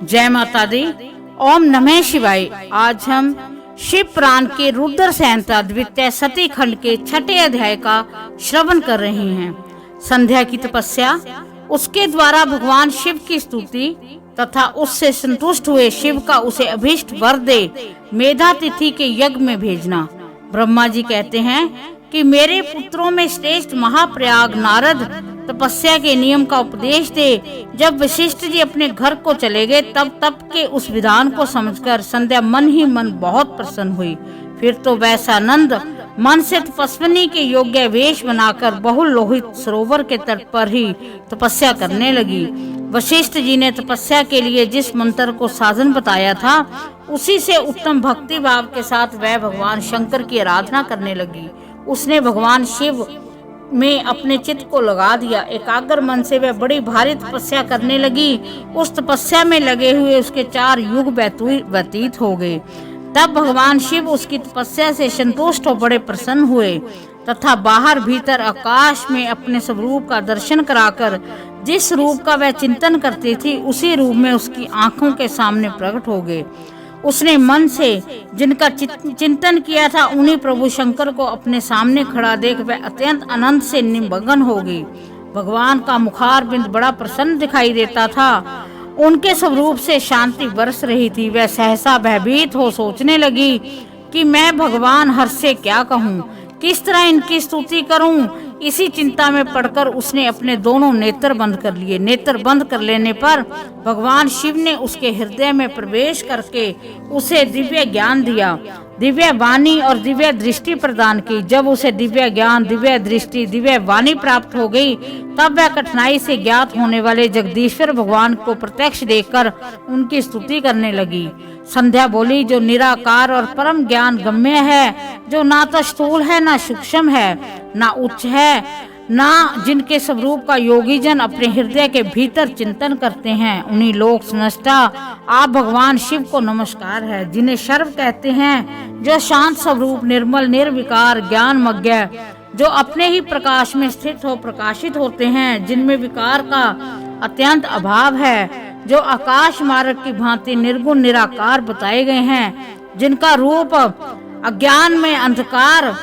जय माता दी। ओम नमः शिवाय। आज हम शिव पुराण के रुद्र संहिता द्वितीय सती खंड के 6ठे अध्याय का श्रवण कर रहे हैं। संध्या की तपस्या, उसके द्वारा भगवान शिव की स्तुति तथा उससे संतुष्ट हुए शिव का उसे अभीष्ट वर दे मेधा तिथि के यज्ञ में भेजना। ब्रह्मा जी कहते हैं कि मेरे पुत्रों में श्रेष्ठ महाप्रयाग नारद तपस्या के नियम का उपदेश दे। जब वशिष्ठ जी अपने घर को चले गए तब के उस विधान को समझकर संध्या मन ही मन बहुत प्रसन्न हुई। फिर तो वैसानंद मन से तपस्विनी के योग्य वेश बनाकर बहुल लोहित सरोवर के तट पर ही तपस्या करने लगी। वशिष्ठ जी ने तपस्या के लिए जिस मंत्र को साधन बताया था उसी से उत्तम भक्ति भाव के साथ वह भगवान शंकर की आराधना करने लगी। उसने भगवान शिव में अपने चित्त को लगा दिया। एकाग्र मन से वह बड़ी भारी तपस्या करने लगी। उस तपस्या में लगे हुए उसके 4 युग व्यतीत हो गए। तब भगवान शिव उसकी तपस्या से संतुष्ट हो बड़े प्रसन्न हुए तथा बाहर भीतर आकाश में अपने स्वरूप का दर्शन कराकर जिस रूप का वह चिंतन करती थी उसी रूप में उसकी आंखों के सामने प्रकट हो गए। उसने मन से जिनका चिंतन किया था उन्हीं प्रभु शंकर को अपने सामने खड़ा देख वह अत्यंत आनंद से निमग्न हो गई। भगवान का मुखार बिंद बड़ा प्रसन्न दिखाई देता था। उनके स्वरूप से शांति बरस रही थी। वह सहसा भयभीत हो सोचने लगी कि मैं भगवान हर से क्या कहूँ, किस तरह इनकी स्तुति करूं। इसी चिंता में पड़कर उसने अपने दोनों नेत्र बंद कर लिए। नेत्र बंद कर लेने पर भगवान शिव ने उसके हृदय में प्रवेश करके उसे दिव्य ज्ञान दिया, दिव्य वाणी और दिव्य दृष्टि प्रदान की। जब उसे दिव्य ज्ञान, दिव्य दृष्टि, दिव्य वाणी प्राप्त हो गई तब वह कठिनाई से ज्ञात होने वाले जगदीश्वर भगवान को प्रत्यक्ष देखकर उनकी स्तुति करने लगी। संध्या बोली, जो निराकार और परम ज्ञान गम्य है, जो ना तो स्थूल है ना सूक्ष्म है ना उच्च है ना जिनके स्वरूप का योगी जन अपने हृदय के भीतर चिंतन करते हैं, उन्हीं लोक स्नष्टा आप भगवान शिव को नमस्कार है। जिन्हें सर्व कहते हैं, जो शांत स्वरूप, निर्मल, निर्विकार, ज्ञान मग्न, जो अपने ही प्रकाश में स्थित हो प्रकाशित होते हैं, जिनमें विकार का अत्यंत अभाव है, जो आकाश मार्ग की भांति निर्गुण निराकार बताए गए हैं, जिनका रूप अज्ञान में अंधकार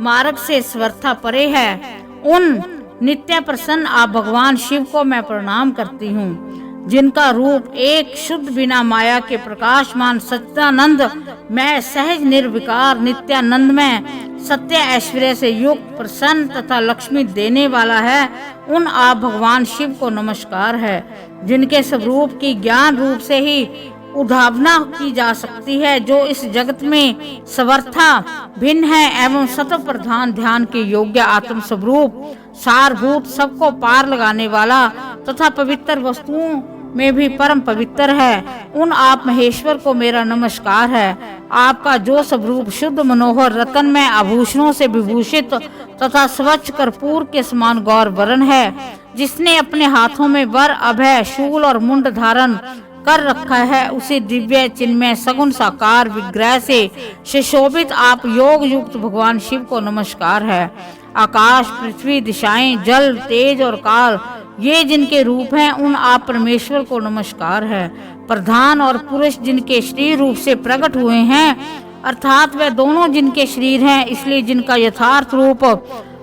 मार्ग से स्वर्था परे है, उन नित्य प्रसन्न आप भगवान शिव को मैं प्रणाम करती हूँ। जिनका रूप एक शुद्ध बिना माया के प्रकाशमान सच्चिदानंद मैं सहज निर्विकार नित्यानंद में सत्य ऐश्वर्य से युक्त प्रसन्न तथा लक्ष्मी देने वाला है, उन आप भगवान शिव को नमस्कार है। जिनके स्वरूप की ज्ञान रूप से ही उद्भावना की जा सकती है, जो इस जगत में सर्वथा भिन्न है एवं सत्व प्रधान ध्यान के योग्य आत्म स्वरूप सारभूत सबको पार लगाने वाला तथा पवित्र वस्तुओं में भी परम पवित्र है, उन आप महेश्वर को मेरा नमस्कार है। आपका जो स्वरूप शुद्ध मनोहर रत्नमय आभूषणों से विभूषित तथा स्वच्छ कर्पूर के समान गौर वरण है, जिसने अपने हाथों में वर, अभय, शूल और मुंड धारण कर रखा है, उसी दिव्य चिन्मय सगुण साकार विग्रह से सुशोभित आप योग युक्त भगवान शिव को नमस्कार है। आकाश, पृथ्वी, दिशाएं, जल, तेज और काल ये जिनके रूप हैं, उन आप परमेश्वर को नमस्कार है। प्रधान और पुरुष जिनके शरीर रूप से प्रकट हुए हैं, अर्थात वे दोनों जिनके शरीर हैं, इसलिए जिनका यथार्थ रूप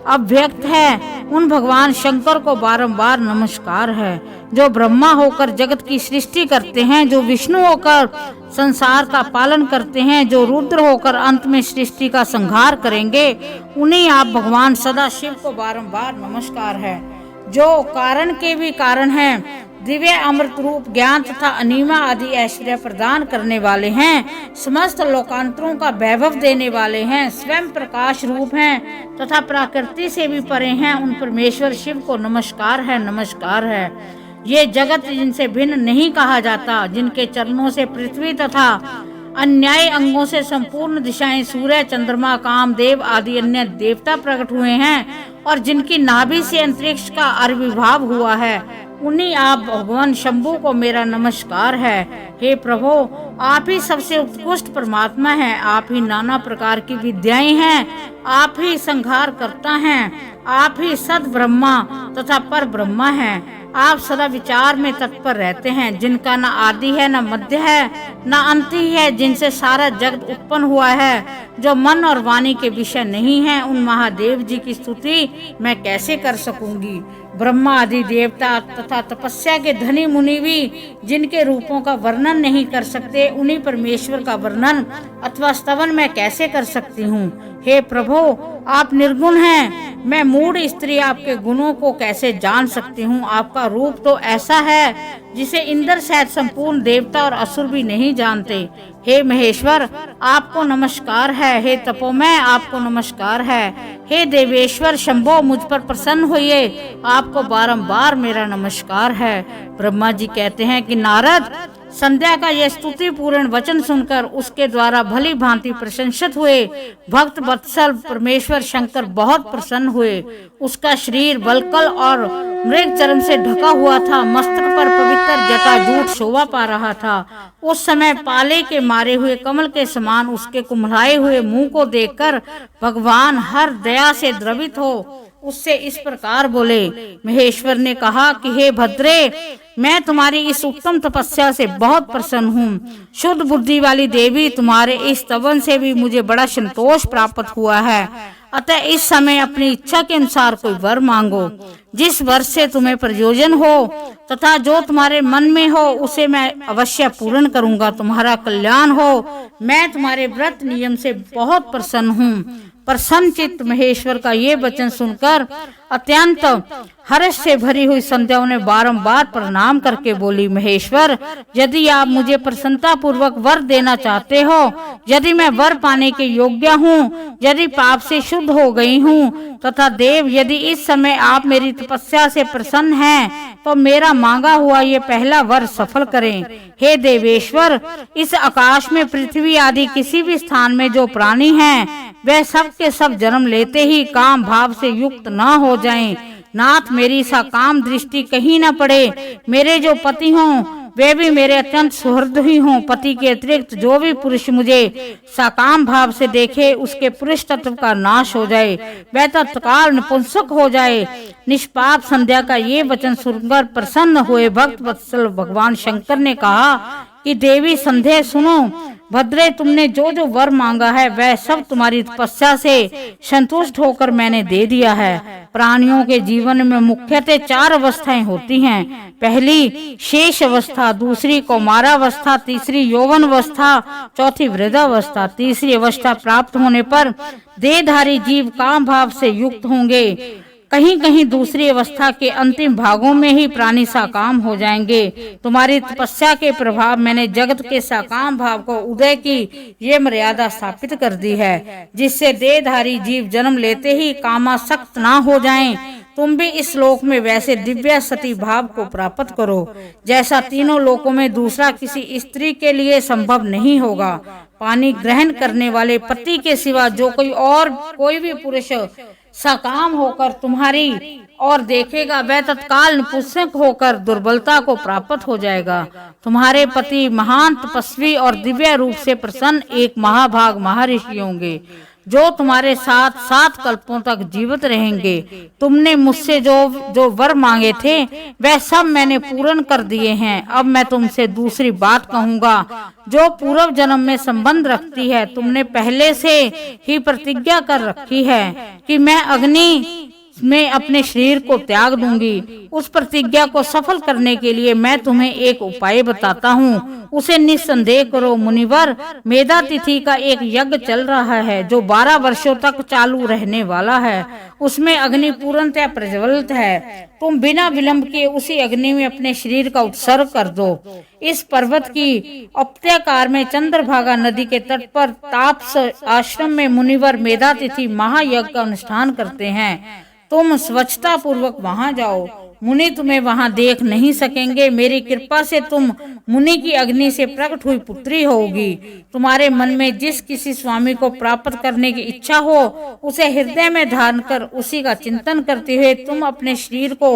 अव्यक्त है, उन भगवान शंकर को बारंबार नमस्कार है। जो ब्रह्मा होकर जगत की सृष्टि करते हैं, जो विष्णु होकर संसार का पालन करते हैं, जो रुद्र होकर अंत में सृष्टि का संहार करेंगे, उन्हीं आप भगवान सदा शिव को बारंबार नमस्कार है। जो कारण के भी कारण हैं, दिव्य अमृत रूप ज्ञान तथा अनिमा आदि ऐश्वर्य प्रदान करने वाले हैं, समस्त लोकांतरों का वैभव देने वाले हैं, स्वयं प्रकाश रूप हैं तथा प्रकृति से भी परे हैं, उन परमेश्वर शिव को नमस्कार है, नमस्कार है। ये जगत जिनसे भिन्न नहीं कहा जाता, जिनके चरणों से पृथ्वी तथा अन्याय अंगों से संपूर्ण दिशाएं, सूर्य, चंद्रमा, कामदेव आदि अन्य देवता प्रकट हुए हैं और जिनकी नाभि से अंतरिक्ष का आविर्भाव हुआ है, उन्हीं आप भगवान शंभु को मेरा नमस्कार है। हे प्रभु, आप ही सबसे उत्कृष्ट परमात्मा हैं, आप ही नाना प्रकार की विद्याएं हैं, आप ही संहार करता हैं, आप ही सद ब्रह्मा तथा पर ब्रह्मा हैं। आप सदा विचार में तत्पर रहते हैं, जिनका न आदि है, न मध्य है, न अंत ही है, जिनसे सारा जगत उत्पन्न हुआ है, जो मन और वाणी के विषय नहीं है, उन महादेव जी की स्तुति मैं कैसे कर सकूंगी। ब्रह्मा आदि देवता तथा तपस्या के धनी मुनि भी जिनके रूपों का वर्णन नहीं कर सकते, उन्हीं परमेश्वर का वर्णन अथवा स्तवन मैं कैसे कर सकती हूँ। हे प्रभु, आप निर्गुण हैं, मैं मूढ़ स्त्री आपके गुणों को कैसे जान सकती हूँ। आपका रूप तो ऐसा है जिसे इंद्र सहित संपूर्ण देवता और असुर भी नहीं जानते। हे महेश्वर, आपको नमस्कार है। हे तपोमय, आपको नमस्कार है। हे देवेश्वर शंभो, मुझ पर प्रसन्न होइए, आपको बारंबार मेरा नमस्कार है। ब्रह्मा जी कहते हैं कि नारद, संध्या का यह स्तुति पूर्ण वचन सुनकर उसके द्वारा भली भांति प्रशंसित हुए भक्त वत्सल परमेश्वर शंकर बहुत प्रसन्न हुए। उसका शरीर बलकल और मृग चर्म से ढका हुआ था, मस्तक पर पवित्र जटाजूट शोभा पा रहा था। उस समय पाले के मारे हुए कमल के समान उसके कुम्हलाए हुए मुंह को देखकर भगवान हर दया से द्रवित हो उससे इस प्रकार बोले। महेश्वर ने कहा कि हे भद्रे, मैं तुम्हारी इस उत्तम तपस्या से बहुत प्रसन्न हूँ। शुद्ध बुद्धि वाली देवी, तुम्हारे इस तवन से भी मुझे बड़ा संतोष प्राप्त हुआ है। अतः इस समय अपनी इच्छा के अनुसार कोई वर मांगो, जिस वर से तुम्हें प्रयोजन हो तथा जो तुम्हारे मन में हो उसे मैं अवश्य पूर्ण करूंगा। तुम्हारा कल्याण हो। मैं तुम्हारे व्रत नियम से बहुत प्रसन्न हूँ। प्रसन्न चित्त महेश्वर का ये वचन सुनकर अत्यंत हर्ष से भरी हुई संध्या ने बारंबार प्रणाम करके बोली, महेश्वर, यदि आप मुझे प्रसन्नता पूर्वक वर देना चाहते हो, यदि मैं वर पाने के योग्य हूँ, यदि पाप से शुद्ध हो गई हूँ तथा देव, यदि इस समय आप मेरी तपस्या से प्रसन्न हैं, तो मेरा मांगा हुआ ये पहला वर सफल करें। हे देवेश्वर, इस आकाश में पृथ्वी आदि किसी भी स्थान में जो प्राणी हैं, वे सब के सब जन्म लेते ही काम भाव से युक्त न हो जाएं। नाथ, मेरी सा काम दृष्टि कहीं न पड़े। मेरे जो पति हों वे भी मेरे अत्यंत सुहृदयी हों। पति के अतिरिक्त जो भी पुरुष मुझे साकाम भाव से देखे, उसके पुरुष तत्व का नाश हो जाए, वह तत्काल नपुंसक हो जाए। निष्पाप संध्या का ये वचन सुनकर प्रसन्न हुए भक्त वत्सल भगवान शंकर ने कहा कि देवी संध्या सुनो। भद्रे, तुमने जो जो वर मांगा है वह सब तुम्हारी तपस्या से संतुष्ट होकर मैंने दे दिया है। प्राणियों के जीवन में मुख्यतः 4 अवस्थाएं होती हैं। पहली शेष अवस्था, दूसरी कौमारावस्था, तीसरी यौवन अवस्था, चौथी वृद्धावस्था। तीसरी अवस्था प्राप्त होने पर देहधारी जीव काम भाव से युक्त होंगे। कहीं कहीं दूसरी अवस्था के अंतिम भागों में ही प्राणी साकाम हो जाएंगे। तुम्हारी तपस्या के प्रभाव मैंने जगत के साकाम भाव को उदय की ये मर्यादा स्थापित कर दी है, जिससे देहधारी जीव जन्म लेते ही कामासक्त ना हो जाएं। तुम भी इस लोक में वैसे दिव्य सती भाव को प्राप्त करो, जैसा तीनों लोकों में दूसरा किसी स्त्री के लिए संभव नहीं होगा। पानी ग्रहण करने वाले पति के सिवा जो कोई भी पुरुष सकाम होकर तुम्हारी और देखेगा, वह तत्काल नपुंसक होकर दुर्बलता को प्राप्त हो जाएगा। तुम्हारे पति महान तपस्वी और दिव्य रूप से प्रसन्न एक महाभाग महर्षि होंगे, जो तुम्हारे साथ 7 कल्पों तक जीवित रहेंगे। तुमने मुझसे जो वर मांगे थे वह सब मैंने पूर्ण कर दिए हैं। अब मैं तुमसे दूसरी बात कहूँगा जो पूर्व जन्म में संबंध रखती है। तुमने पहले से ही प्रतिज्ञा कर रखी है कि मैं अग्नि में अपने शरीर को त्याग दूंगी। उस प्रतिज्ञा को सफल करने के लिए मैं तुम्हें एक उपाय बताता हूँ, उसे निस्संदेह करो। मुनिवर, मेधा तिथि का एक यज्ञ चल रहा है जो 12 वर्षों तक चालू रहने वाला है। उसमें अग्नि पूर्णतः प्रज्वलित है। तुम बिना विलंब के उसी अग्नि में अपने शरीर का उत्सर्ग कर दो। इस पर्वत की उपत्यकार में चंद्रभागा नदी के तट पर तापस आश्रम में मुनिवर मेधा तिथि महायज्ञ का अनुष्ठान करते हैं। तुम स्वच्छता पूर्वक वहां जाओ। मुनि तुम्हें वहां देख नहीं सकेंगे। मेरी कृपा से तुम मुनि की अग्नि से प्रकट हुई पुत्री होगी। तुम्हारे मन में जिस किसी स्वामी को प्राप्त करने की इच्छा हो, उसे हृदय में धारण कर उसी का चिंतन करते हुए तुम अपने शरीर को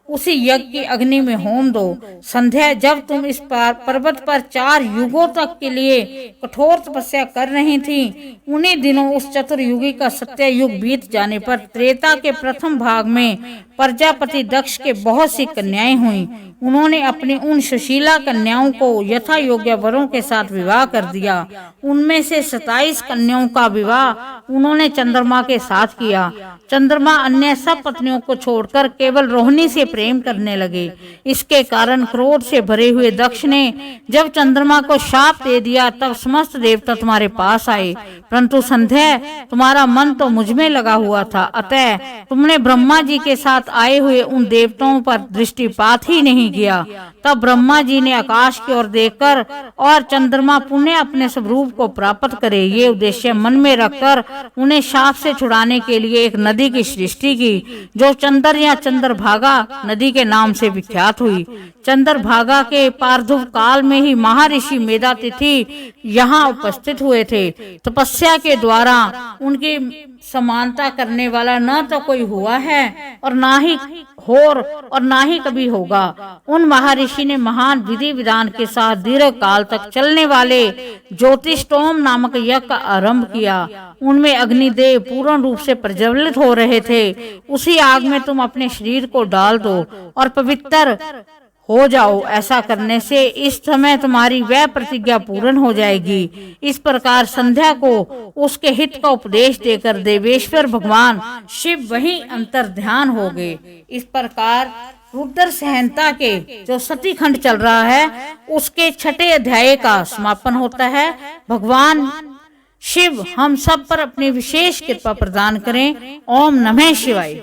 उसी यज्ञ की अग्नि में होम दो। संध्या, जब तुम इस पर्वत पर 4 युगों तक के लिए कठोर तपस्या कर रही थी, उन्हीं दिनों उस चतुर्युगी का सत्य युग बीत जाने पर त्रेता के प्रथम भाग में प्रजापति दक्ष के बहुत सी कन्याएं हुई। उन्होंने अपनी उन सुशीला कन्याओं को यथा योग्य वरों के साथ विवाह कर दिया। उनमें से 27 कन्याओं का विवाह उन्होंने चंद्रमा के साथ किया। चंद्रमा अन्य सब पत्नियों को छोड़कर केवल रोहिणी से प्रेम करने लगे। इसके कारण क्रोध से भरे हुए दक्ष ने जब चंद्रमा को शाप दे दिया, तब समस्त देवता तुम्हारे पास आए, परंतु संध्या तुम्हारा मन तो मुझ में लगा हुआ था, अतः तुमने ब्रह्मा जी के साथ आए हुए उन देवताओं पर दृष्टिपात ही नहीं किया। तब ब्रह्मा जी ने आकाश की ओर देखकर और चंद्रमा पुनः अपने स्वरूप को प्राप्त करे, ये उद्देश्य मन में रखकर उन्हें शाप से छुड़ाने के लिए एक नदी की सृष्टि की, जो चंद्र या चंद्रभागा नदी के नाम से विख्यात हुई। चंद्रभागा के पार्थिव काल में ही महर्षि मेधातिथि यहाँ उपस्थित हुए थे। तपस्या के द्वारा उनकी समानता करने वाला न तो कोई हुआ है और ना ही और ना ही कभी होगा। उन महर्षि ने महान विधि विधान के साथ दीर्घ काल तक चलने वाले ज्योतिषोम नामक यज्ञ का आरंभ किया। उनमें अग्निदेव पूर्ण रूप से प्रज्वलित हो रहे थे। उसी आग में तुम अपने शरीर को डाल दो और पवित्र हो जाओ। ऐसा करने से इस समय तुम्हारी वह प्रतिज्ञा पूर्ण हो जाएगी। इस प्रकार संध्या को उसके हित का उपदेश देकर देवेश्वर भगवान शिव वहीं अंतर ध्यान हो गए। इस प्रकार रुद्र संहिता के जो सती खंड चल रहा है, उसके 6ठे अध्याय का समापन होता है। भगवान शिव हम सब पर अपनी विशेष कृपा प्रदान करें। ओम नमः शिवाय।